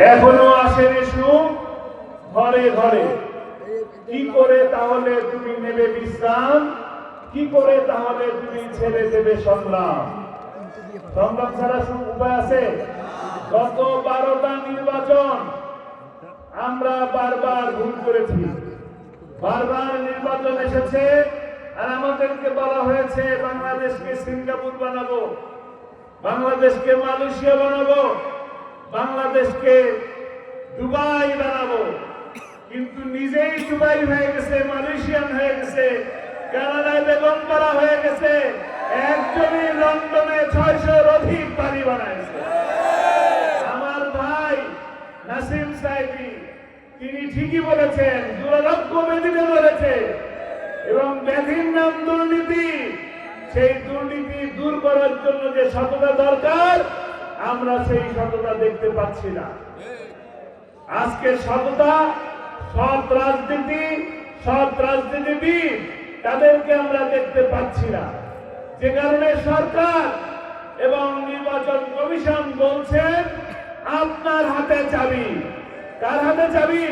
এখনো আসেনি সুখ ঘরে ঘরে। কি করে তাহলে তুমি নেবে বিশ্রাম? কি করে তাহলে তুমি ছেড়ে দেবে সংগ্রাম? সংগ্রাম ছাড়া উপায় আছে? গত 12টা নির্বাচন আমরা বারবার ভুল করেছি। বারবার নির্বাচন এসেছে আর আমাদেরকে বলা হয়েছে বাংলাদেশকে সিঙ্গাপুর বানাবো, বাংলাদেশকে মালয়েশিয়া বানাবো, বাংলাদেশকে দুবাই বানাবো। কিন্তু নিজেই দুবাই হয়ে গেছে, মালয়েশিয়ান হয়ে গেছে, কানাডায় বেগম করা হয়ে গেছে, একজনই লন্ডনে 600-র অধিক বাড়ি বানাইছে। আমার ভাই নাসিম সাইদি তিনি ঠিকই বলেছেন, দুরারোগ্য ব্যাধিতে বলেছে এবং ব্যাধির নাম দুর্নীতি। সেই দুর্নীতি দূর করার জন্য যে সততা দরকার আমরা সেই সততা দেখতে পাচ্ছি না। আজকে সততা, সৎ রাজনীতি, সৎ রাজনীতিবিদ তাদেরকে আমরা দেখতে পাচ্ছি না। যে কারণে সরকার এবং নির্বাচন কমিশন বলছেন আপনার হাতে চাবি। কার হাতে চাবি?